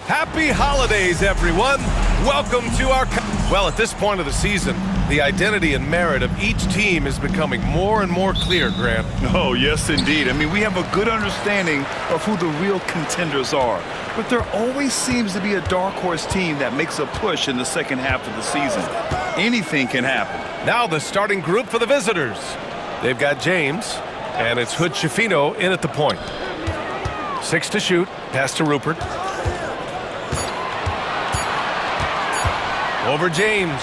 Happy holidays, everyone. Welcome to our... Well, at this point of the season, the identity and merit of each team is becoming more and more clear, Grant. Oh, yes, indeed. I mean, we have a good understanding of who the real contenders are. But there always seems to be a dark horse team that makes a push in the second half of the season. Anything can happen. Now the starting group for the visitors. They've got James, and it's Hood Schifino in at the point. 6 to shoot. Pass to Rupert. Over James.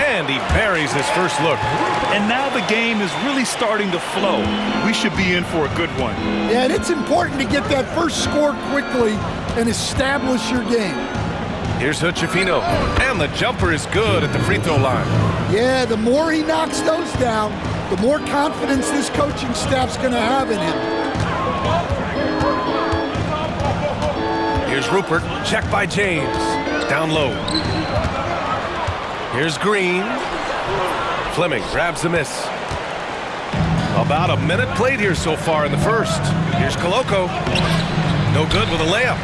And he buries his first look. And now the game is really starting to flow. We should be in for a good one. Yeah, and it's important to get that first score quickly and establish your game. Here's Hood Schifino. And the jumper is good at the free throw line. Yeah, the more he knocks those down, the more confidence this coaching staff's going to have in him. Here's Rupert. Check by James. Down low. Here's Green. Fleming grabs the miss. About a minute played here so far in the first. Here's Koloko. No good with a layup.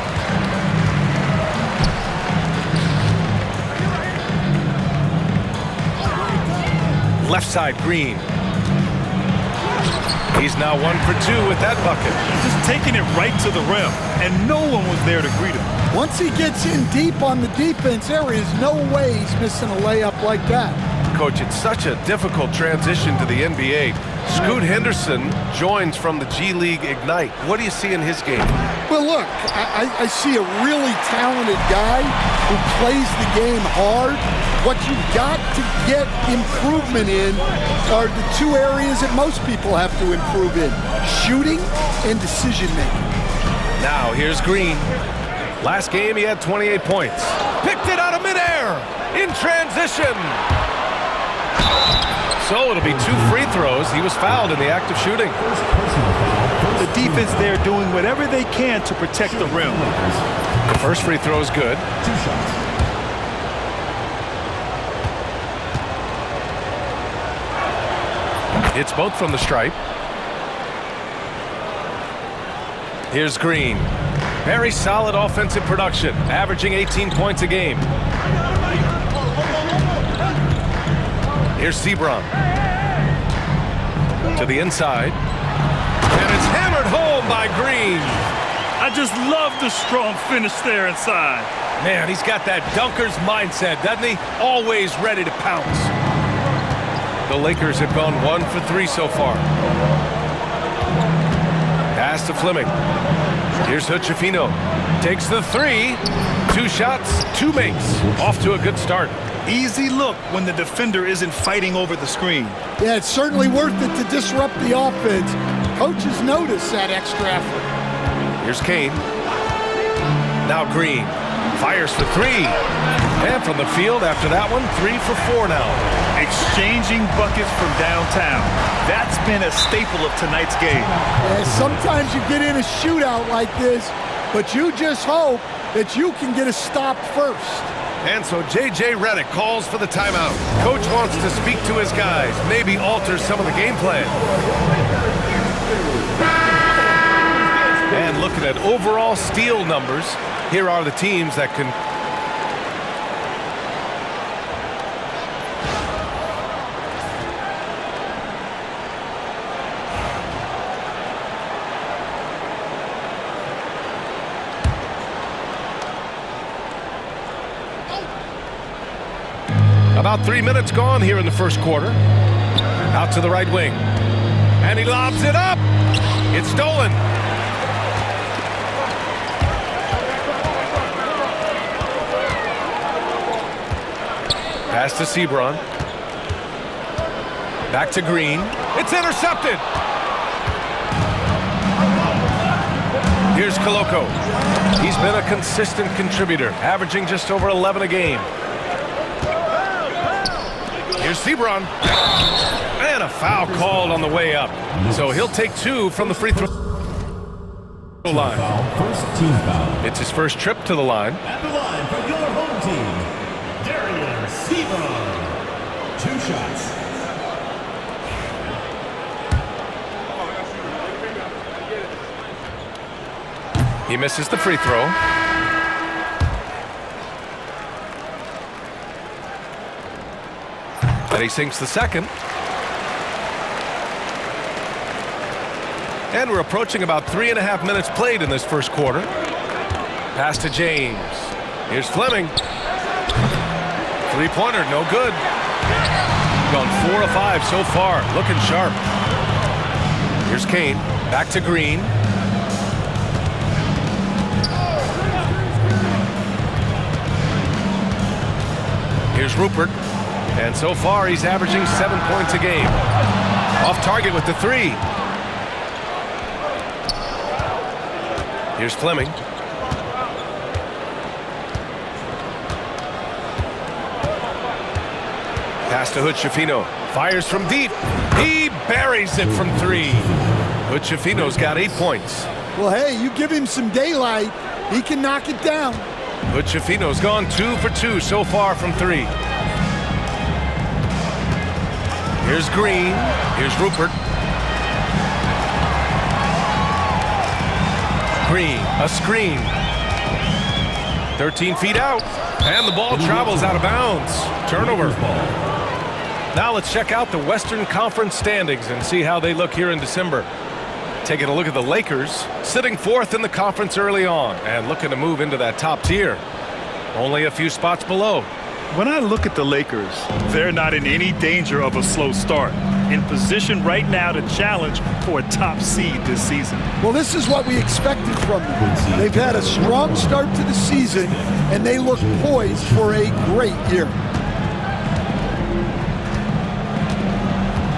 Left side, Green. He's now 1 for 2 with that bucket. Just taking it right to the rim, and no one was there to greet him. Once he gets in deep on the defense, there is no way he's missing a layup like that. Coach, it's such a difficult transition to the NBA. Scoot Henderson joins from the G League Ignite. What do you see in his game? Well, look, I see a really talented guy who plays the game hard. What you've got to get improvement in are the two areas that most people have to improve in: shooting and decision-making. Now, here's Green. Last game, he had 28 points. Picked it out of midair in transition. So it'll be 2 free throws. He was fouled in the act of shooting. The defense there doing whatever they can to protect the rim. The first free throw is good. 2 shots. It's both from the stripe. Here's Green. Very solid offensive production, averaging 18 points a game. Here's Sebron. To the inside. And it's hammered home by Green. I just love the strong finish there inside. Man, he's got that dunker's mindset, doesn't he? Always ready to pounce. The Lakers have gone 1 for 3 so far. Pass to Fleming. Here's Hood Schifino. Takes the 3. 2 shots, 2 makes. Off to a good start. Easy look when the defender isn't fighting over the screen. Yeah, it's certainly worth it to disrupt the offense. Coaches notice that extra effort. Here's Kane. Now Green. Fires for 3. And from the field after that one, 3 for 4 now. Exchanging buckets from downtown. That's been a staple of tonight's game. Yeah, sometimes you get in a shootout like this, but you just hope that you can get a stop first. And so J.J. Redick calls for the timeout. Coach wants to speak to his guys, maybe alter some of the game plan. And looking at overall steal numbers, here are the teams that can... About 3 minutes gone here in the first quarter. Out to the right wing. And he lobs it up. It's stolen. Pass to Sebron. Back to Green. It's intercepted. Here's Koloko. He's been a consistent contributor, averaging just over 11 a game. Here's Sebron. And a foul called on the way up. So he'll take 2 from the free throw line. First team foul. It's his first trip to the line. At the line for your home team, Darian Sebron. 2 shots. He misses the free throw. And he sinks the second. And we're approaching about 3.5 minutes played in this first quarter. Pass to James. Here's Fleming. Three-pointer, no good. Gone 4 of 5 so far, looking sharp. Here's Kane, back to Green. Here's Rupert, and so far he's averaging 7 points a game. Off target with the three. Here's Fleming. Pass to Hood-Schifino. Fires from deep. He buries it from 3. Hood-Schifino's got 8 points. Well, hey, you give him some daylight, he can knock it down. Hood-Schifino's gone 2 for 2 so far from 3. Here's Green. Here's Rupert. Green, a screen. 13 feet out. And the ball travels out of bounds. Turnover. Now let's check out the Western Conference standings and see how they look here in December. Taking a look at the Lakers, sitting 4th in the conference early on and looking to move into that top tier. Only a few spots below. When I look at the Lakers, they're not in any danger of a slow start. In position right now to challenge for a top seed this season. Well, this is what we expected from them. They've had a strong start to the season, and they look poised for a great year.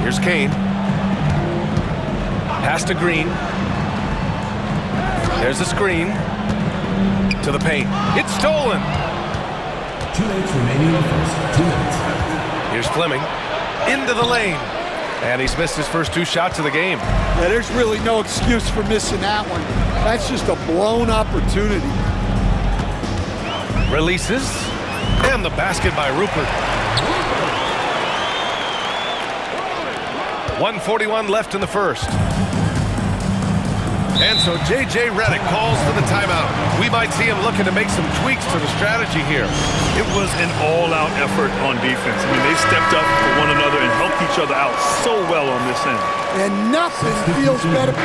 Here's Kane. Pass to Green. There's a screen. To the paint. It's stolen. 2 minutes remaining in the first. 2 minutes. Here's Fleming. Into the lane. And he's missed his first 2 shots of the game. Yeah, there's really no excuse for missing that one. That's just a blown opportunity. Releases. And the basket by Rupert. 1:41 left in the first. And so J.J. Redick calls for the timeout. We might see him looking to make some tweaks to the strategy here. It was an all-out effort on defense. I mean, they stepped up for one another and helped each other out so well on this end. And nothing feels better.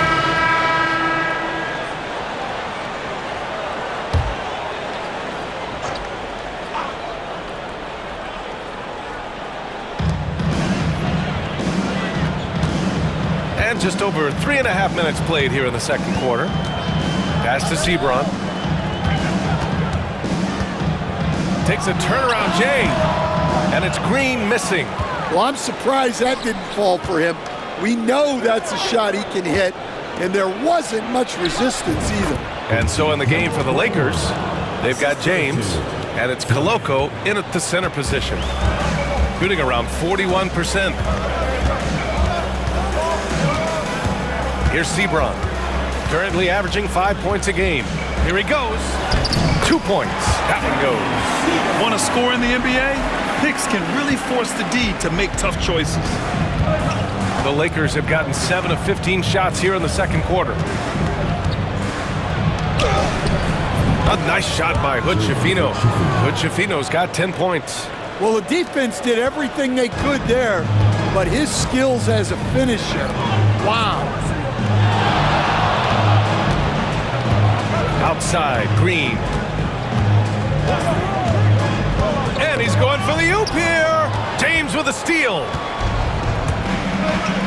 And just over 3.5 minutes played here in the second quarter. Pass to Sebron. Takes a turnaround J. And it's Green missing. Well, I'm surprised that didn't fall for him. We know that's a shot he can hit, and there wasn't much resistance either. And so in the game for the Lakers, they've got James, and it's Koloko in at the center position. Shooting around 41%. Here's Sebron, currently averaging 5 points a game. Here he goes. 2 points. That one goes. Want to score in the NBA? Picks can really force the D to make tough choices. The Lakers have gotten 7 of 15 shots here in the second quarter. A nice shot by Hood-Schifino. Hood-Schifino's got 10 points. Well, the defense did everything they could there, but his skills as a finisher, wow. Outside, Green. And he's going for the oop here. James with a steal.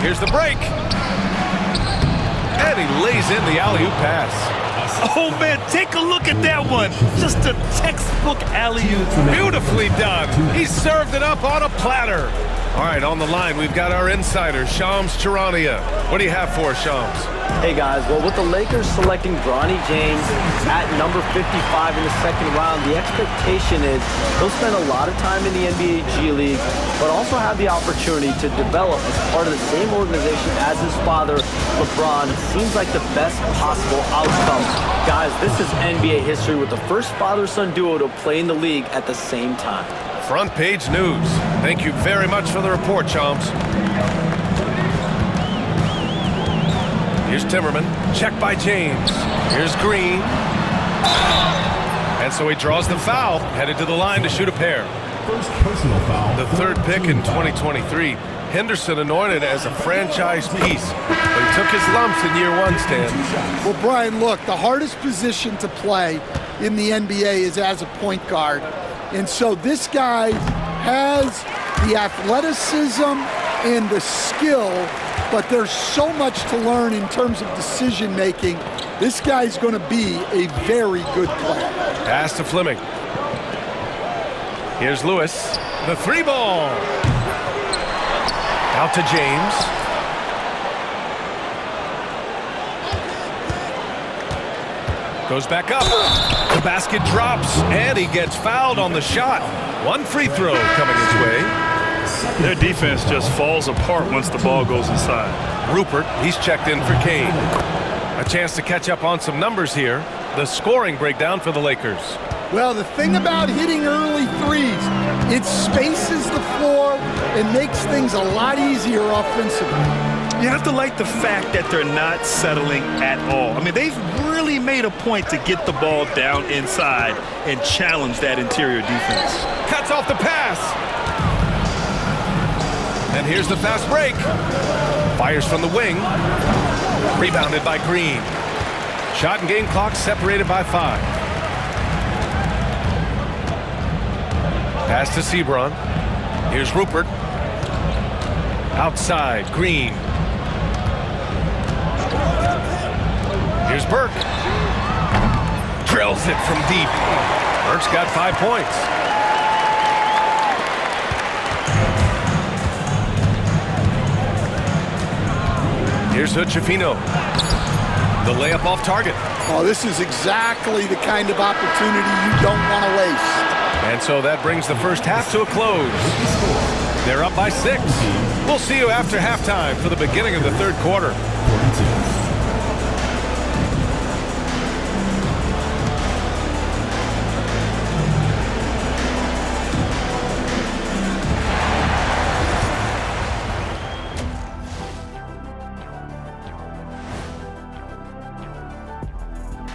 Here's the break. And he lays in the alley-oop pass. Oh, man, take a look at that one. Just a textbook alley-oop. Beautifully done. He served it up on a platter. All right, on the line, we've got our insider, Shams Charania. What do you have for us, Shams? Hey guys, well with the Lakers selecting Bronny James at number 55 in the second round, the expectation is he'll spend a lot of time in the NBA G League, but also have the opportunity to develop as part of the same organization as his father, LeBron. Seems like the best possible outcome. Guys, this is NBA history with the first father-son duo to play in the league at the same time. Front page news. Thank you very much for the report, Shams. Here's Timmerman, checked by James. Here's Green. And so he draws the foul, headed to the line to shoot a pair. first personal foul. The third pick in 2023. Henderson anointed as a franchise piece, but he took his lumps in year one, Stan. Well, Brian, look, the hardest position to play in the NBA is as a point guard. And so this guy has the athleticism and the skill, but there's so much to learn in terms of decision making. This guy's going to be a very good player. Pass to Fleming. Here's Lewis. The three ball. Out to James. Goes back up. The basket drops, and he gets fouled on the shot. One free throw coming his way. Their defense just falls apart once the ball goes inside. Rupert, he's checked in for Kane. A chance to catch up on some numbers here. The scoring breakdown for the Lakers. Well, the thing about hitting early threes, it spaces the floor and makes things a lot easier offensively. You have to like the fact that they're not settling at all. I mean, they've really made a point to get the ball down inside and challenge that interior defense. Cuts off the pass. And here's the fast break. Fires from the wing. Rebounded by Green. Shot and game clock separated by 5. Pass to Sebron. Here's Rupert. Outside, Green. Here's Burke. Drills it from deep. Burke's got 5 points. Here's Hood-Schifino. The layup off target. Oh, this is exactly the kind of opportunity you don't want to waste. And so that brings the first half to a close. They're up by 6. We'll see you after halftime for the beginning of the third quarter.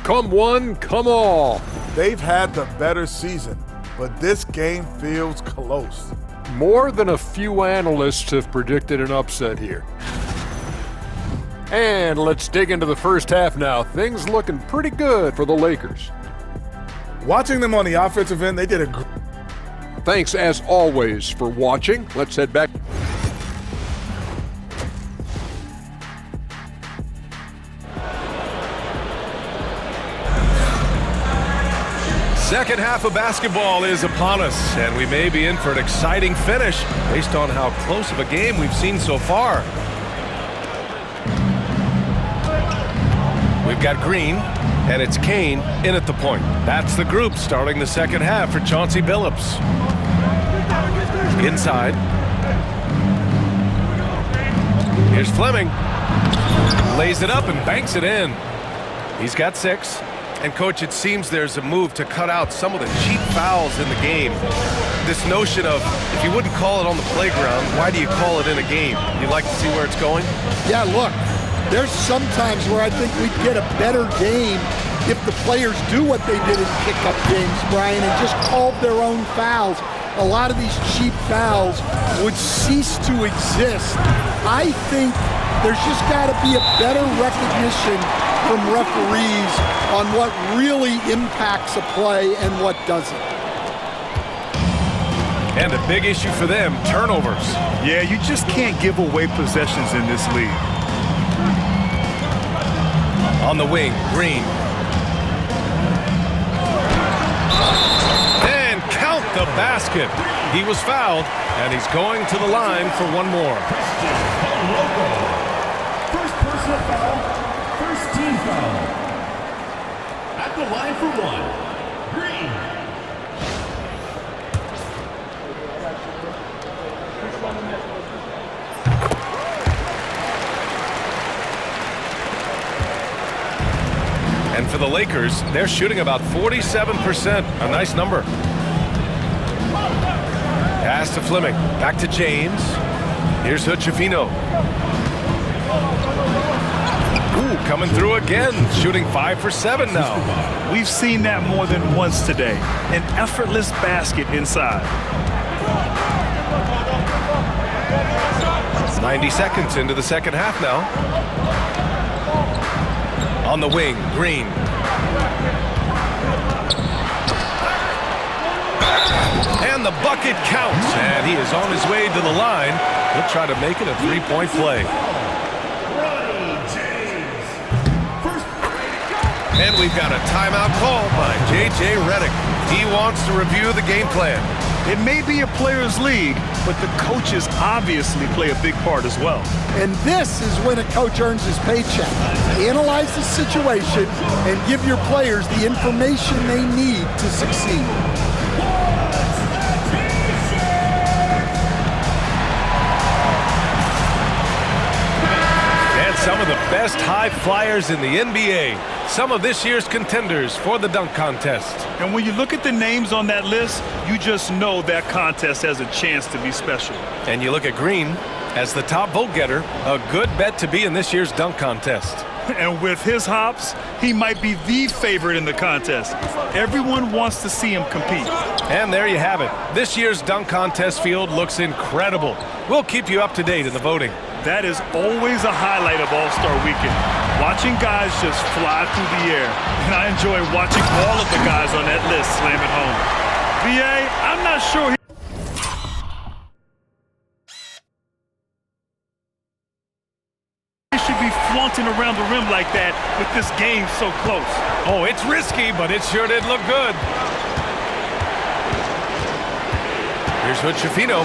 Come one, come all. They've had the better season, but this game feels close. More than a few analysts have predicted an upset here. And let's dig into the first half now. Things looking pretty good for the Lakers. Watching them on the offensive end, they did a Thanks as always for watching. Let's head back. Second half of basketball is upon us, and we may be in for an exciting finish based on how close of a game we've seen so far. We've got Green, and it's Kane in at the point. That's the group starting the second half for Chauncey Billups. Inside. Here's Fleming. Lays it up and banks it in. He's got 6. And, Coach, it seems there's a move to cut out some of the cheap fouls in the game. This notion of, if you wouldn't call it on the playground, why do you call it in a game? You like to see where it's going? Yeah, look, there's some times where I think we'd get a better game if the players do what they did in pickup games, Brian, and just called their own fouls. A lot of these cheap fouls would cease to exist. I think there's just got to be a better recognition from referees on what really impacts a play and what doesn't. And a big issue for them, turnovers. Yeah, you just can't give away possessions in this league. On the wing, Green. And count the basket. He was fouled, and he's going to the line for one more. First personal foul, first team foul. At the line for 1, Green. And for the Lakers, they're shooting about 47%, a nice number. Pass to Fleming, back to James. Here's Hood-Schifino. Ooh, coming through again, shooting 5 for 7 now. We've seen that more than once today. An effortless basket inside. 90 seconds into the second half now. On the wing, Green. And the bucket counts, and he is on his way to the line. He'll try to make it a three-point play. And we've got a timeout called by J.J. Redick. He wants to review the game plan. It may be a players' league, but the coaches obviously play a big part as well. And this is when a coach earns his paycheck. Analyze the situation and give your players the information they need to succeed. And some of the best high flyers in the NBA. Some of this year's contenders for the dunk contest. And when you look at the names on that list, you just know that contest has a chance to be special. And you look at Green as the top vote getter, a good bet to be in this year's dunk contest. And with his hops, he might be the favorite in the contest. Everyone wants to see him compete. And there you have it. This year's dunk contest field looks incredible. We'll keep you up to date in the voting. That is always a highlight of All-Star Weekend. Watching guys just fly through the air. And I enjoy watching all of the guys on that list slam it home. B.A., I'm not sure he should be flaunting around the rim like that with this game so close. Oh, it's risky, but it sure did look good. Here's Hood Schifino.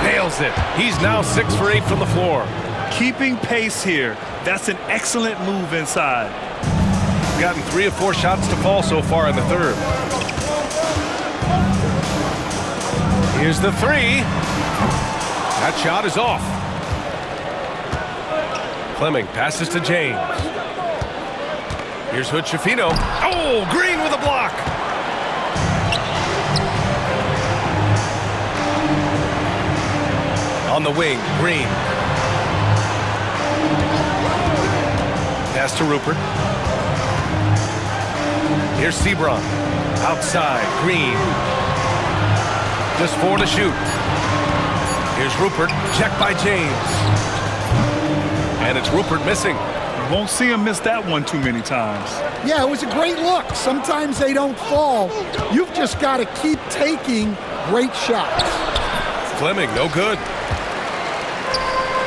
Nails it. He's now 6 for 8 from the floor. Keeping pace here. That's an excellent move inside. Gotten 3 of 4 shots to fall so far in the third. Here's the 3. That shot is off. Fleming passes to James. Here's Hood Schifino. Oh, Green with a block. On the wing, Green. Pass to Rupert. Here's Sebron. Outside, Green. Just 4 to shoot. Here's Rupert. Checked by James. And it's Rupert missing. You won't see him miss that one too many times. Yeah, it was a great look. Sometimes they don't fall. You've just got to keep taking great shots. Fleming, no good.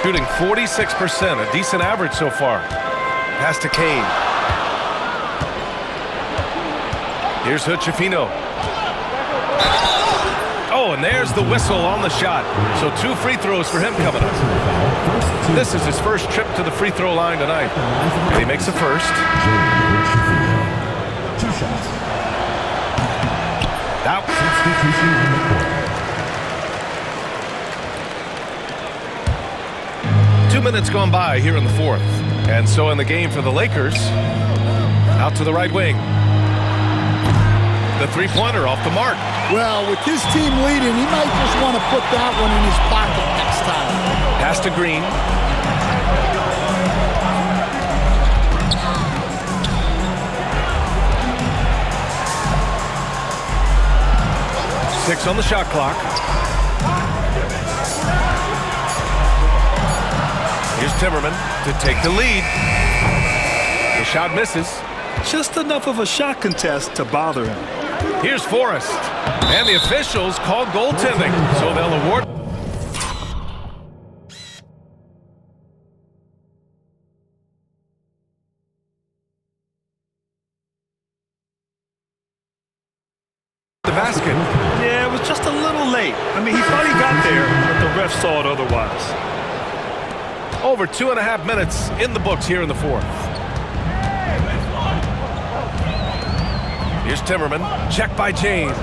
Shooting 46%, a decent average so far. Pass to Kane. Here's Hood Schifino. Oh, and there's the whistle on the shot. So 2 free throws for him coming up. This is his first trip to the free throw line tonight. And he makes the first. 2 shots. Out. Substitution on the court. 2 minutes gone by here in the fourth. And so in the game for the Lakers, out to the right wing. The three-pointer off the mark. Well, with his team leading, he might just want to put that one in his pocket next time. Pass to Green. Six on the shot clock. Here's Timmerman to take the lead. The shot misses. Just enough of a shot contest to bother him. Here's Forrest. And the officials called goaltending, so they'll award. The basket. Yeah, it was just a little late. I mean, he thought he got there, but the ref saw it otherwise. Over 2.5 minutes in the books here in the fourth. Here's Timmerman. Checked by James.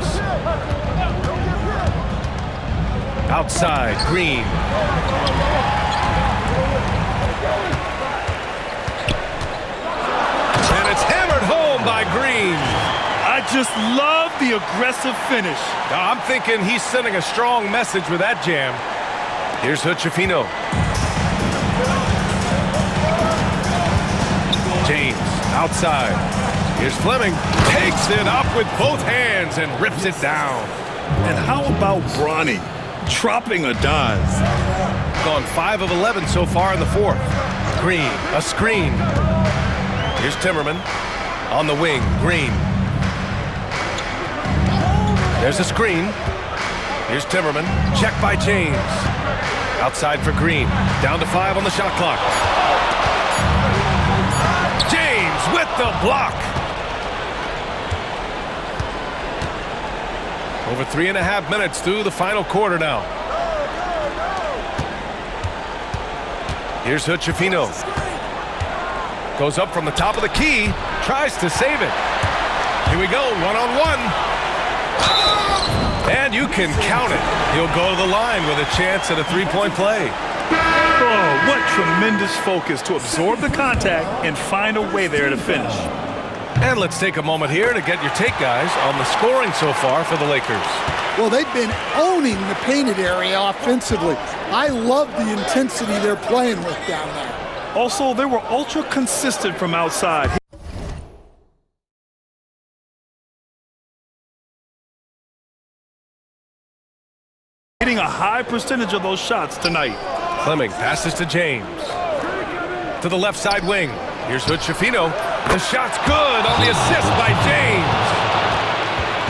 Outside, Green. And it's hammered home by Green. I just love the aggressive finish. Now, I'm thinking he's sending a strong message with that jam. Here's Hood Schifino. James, outside. Here's Fleming. Takes it up with both hands and rips it down. And how about Bronny dropping a dime? Gone 5 of 11 so far in the fourth. Green, a screen. Here's Timmerman on the wing. Green. There's a screen. Here's Timmerman. Check by James. Outside for Green. Down to 5 on the shot clock. James with the block. Over 3.5 minutes through the final quarter now. Here's Hutchefino. Goes up from the top of the key. Tries to save it. Here we go, one-on-one. And you can count it. He'll go to the line with a chance at a three-point play. Oh, what tremendous focus to absorb the contact and find a way there to finish. And let's take a moment here to get your take, guys, on the scoring so far for the Lakers. Well, they've been owning the painted area offensively. I love the intensity they're playing with down there. Also, they were ultra consistent from outside. Hitting a high percentage of those shots tonight. Fleming passes to James. To the left side wing. Here's Hutchefino. The shot's good on the assist by James.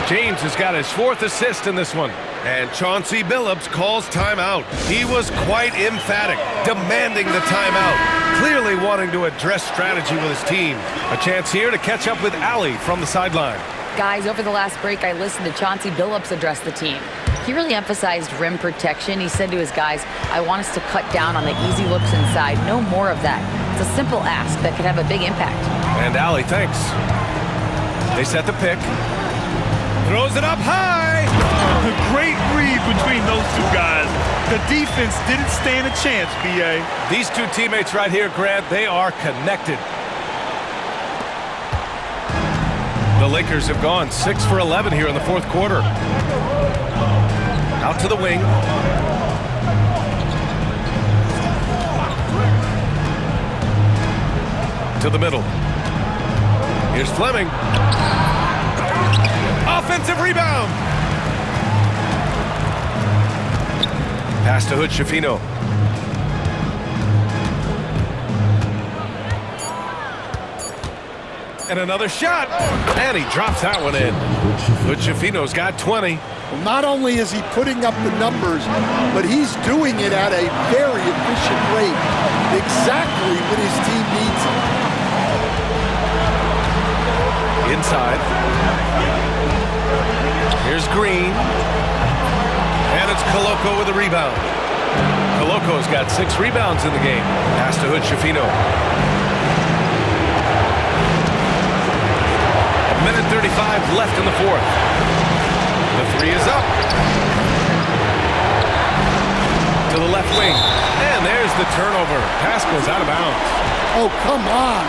James has got his 4th assist in this one. And Chauncey Billups calls timeout. He was quite emphatic, demanding the timeout, clearly wanting to address strategy with his team. A chance here to catch up with Allie from the sideline. Guys, over the last break, I listened to Chauncey Billups address the team. He really emphasized rim protection. He said to his guys, I want us to cut down on the easy looks inside. No more of that. It's a simple ask that could have a big impact. And Allie, thanks. They set the pick. Throws it up high. Great read between those two guys. The defense didn't stand a chance, B.A. These two teammates right here, Grant, they are connected. The Lakers have gone 6 for 11 here in the fourth quarter. Out to the wing. To the middle. Here's Fleming. Offensive rebound. Pass to Hutchefino. And another shot. And he drops that one in. Hutchefino's got 20. Well, not only is he putting up the numbers, but he's doing it at a very efficient rate. Exactly when his team needs it. Inside. Here's Green. And it's Koloko with a rebound. Koloko's got 6 rebounds in the game. Pass to Hutchefino. 1:35 left in the fourth. The 3 is up. To the left wing. And there's the turnover. Pass goes out of bounds. Oh, come on.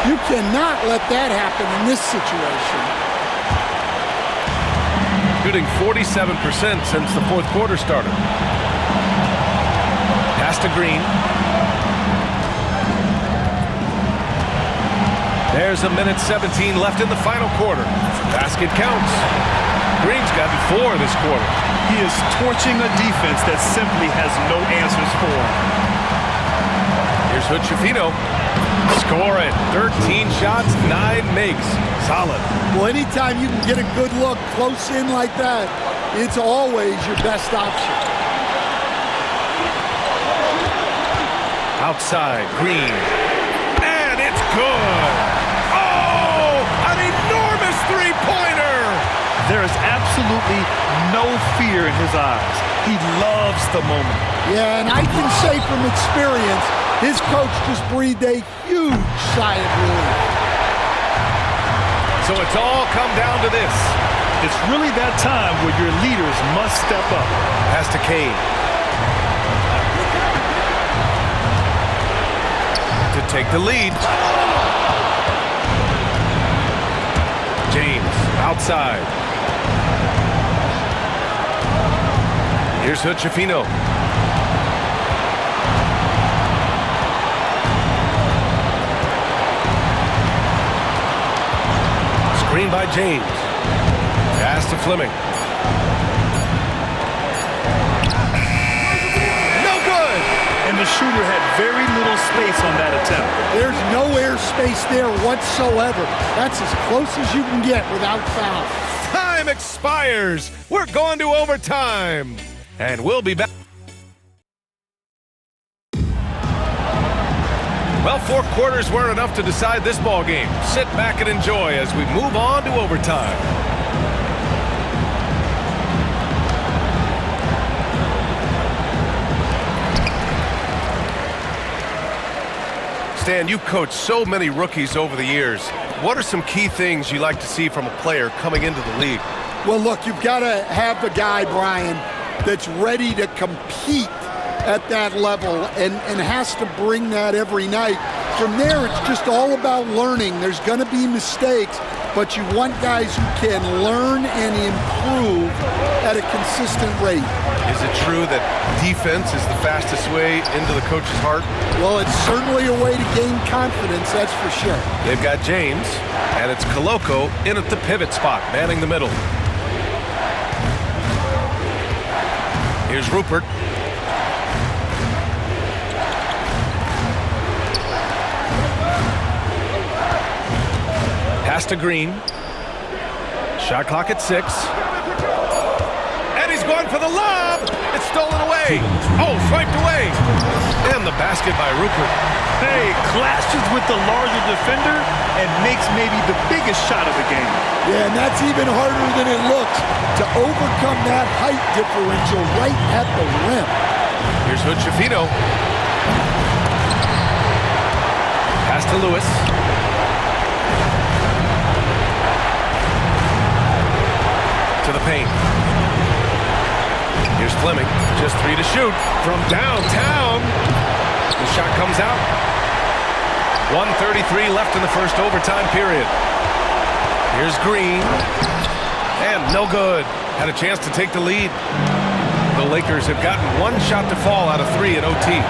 You cannot let that happen in this situation. Shooting 47% since the fourth quarter started. Pass to Green. There's 1:17 left in the final quarter. Basket counts. Green's got 4 this quarter. He is torching a defense that simply has no answers for him. Here's Hutchefino. Score it. 13 shots, 9 makes. Solid. Well, anytime you can get a good look close in like that, it's always your best option. Outside, Green. And it's good. Oh, an enormous three-pointer. There is absolutely no fear in his eyes. He loves the moment. Yeah, and I can say from experience, his coach just breathed a huge sigh of relief. So it's all come down to this. It's really that time where your leaders must step up. Pass to Kane. To take the lead. James outside. Here's Hutchefino. Screen by James. Pass to Fleming. And the shooter had very little space on that attempt. There's no air space there whatsoever. That's as close as you can get without foul. Time expires. We're going to overtime. And we'll be back. Well, 4 quarters weren't enough to decide this ball game. Sit back and enjoy as we move on to overtime. Stan, you've coached so many rookies over the years. What are some key things you like to see from a player coming into the league? Well, look, you've got to have a guy, Brian, that's ready to compete at that level and has to bring that every night. From there, it's just all about learning. There's going to be mistakes, but you want guys who can learn and improve at a consistent rate. Is it true that defense is the fastest way into the coach's heart? Well, it's certainly a way to gain confidence, that's for sure. They've got James, and it's Koloko in at the pivot spot, manning the middle. Here's Rupert. Pass to Green. Shot clock at 6. And he's going for the lob. It's stolen away. Oh, swiped away. And the basket by Rupert. Hey, clashes with the larger defender and makes maybe the biggest shot of the game. Yeah, and that's even harder than it looks to overcome that height differential right at the rim. Here's Hood-Schifino. Pass to Lewis. To the paint. Here's Fleming. Just 3 to shoot from downtown. The shot comes out. 1:33 left in the first overtime period. Here's Green. And no good. Had a chance to take the lead. The Lakers have gotten 1 shot to fall out of 3 in OT.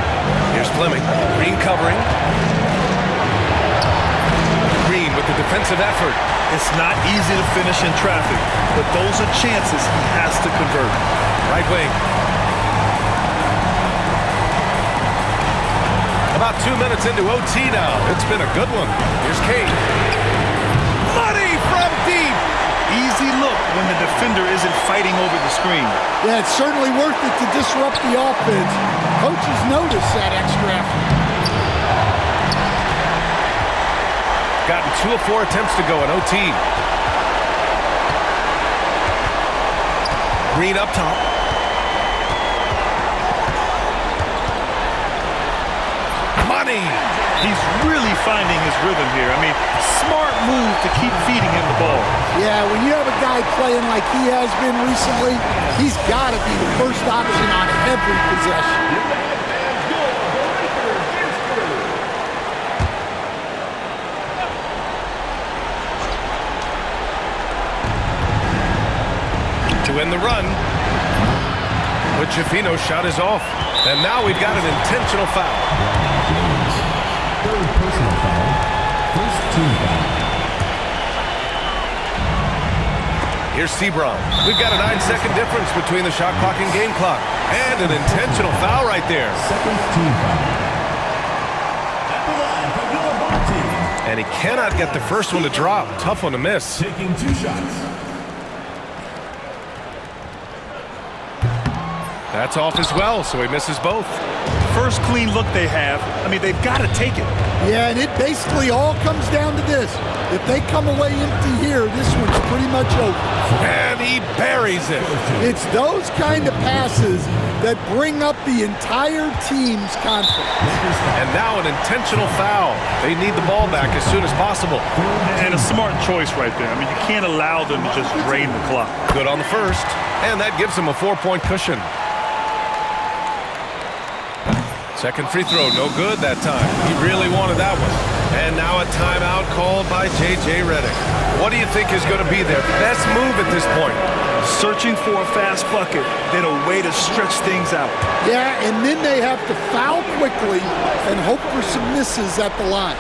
Here's Fleming. Green covering. Green with the defensive effort. It's not easy to finish in traffic, but those are chances he has to convert. Right wing. About 2 minutes into OT now. It's been a good one. Here's Kane. Money from deep. Easy look when the defender isn't fighting over the screen. Yeah, it's certainly worth it to disrupt the offense. Coaches notice that extra effort. Gotten 2 of 4 attempts to go in OT. Green up top. Money. He's really finding his rhythm here. I mean, smart move to keep feeding him the ball. Yeah, when you have a guy playing like he has been recently, he's got to be the first option on every possession. To win the run. But Schifino's shot is off. And now we've got an intentional foul. Third personal foul. First team foul. Here's Sebron. We've got a 9-second difference between the shot clock and game clock. And an intentional foul right there. Second team foul. At the line for the home team. And he cannot get the first one to drop. Tough one to miss. Taking 2 shots. That's off as well, so he misses both. First clean look they have. I mean, they've got to take it. Yeah, and it basically all comes down to this. If they come away empty here, this one's pretty much over. And he buries it. It's those kind of passes that bring up the entire team's confidence. And now an intentional foul. They need the ball back as soon as possible. And a smart choice right there. I mean, you can't allow them to just drain the clock. Good on the first. And that gives them a 4-point cushion. Second free throw, no good that time. He really wanted that one. And now a timeout called by J.J. Redick. What do you think is going to be their best move at this point? Searching for a fast bucket, then a way to stretch things out. Yeah, and then they have to foul quickly and hope for some misses at the line.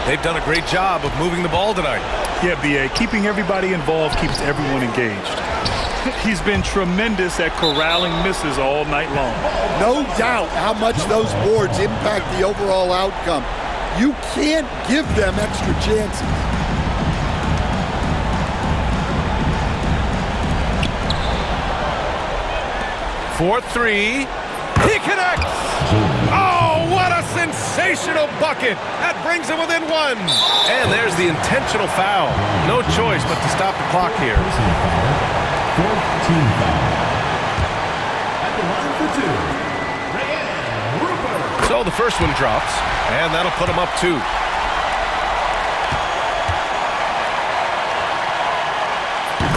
They've done a great job of moving the ball tonight. Yeah, B.A., keeping everybody involved keeps everyone engaged. He's been tremendous at corralling misses all night long. No doubt how much those boards impact the overall outcome. You can't give them extra chances. Fourth three. He connects! Oh, what a sensational bucket! That brings him within one. And there's the intentional foul. No choice but to stop the clock here. Fourth team foul. At the line for two, Rupert. So the first one drops, and that'll put him up 2.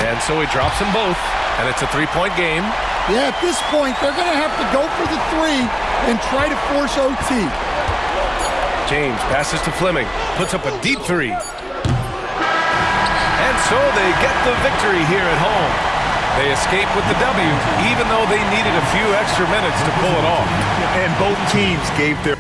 And so he drops them both, and it's a 3-point game. Yeah, at this point, they're going to have to go for the 3 and try to force OT. James passes to Fleming, puts up a deep 3. And so they get the victory here at home. They escape with the W, even though they needed a few extra minutes to pull it off. And both teams gave their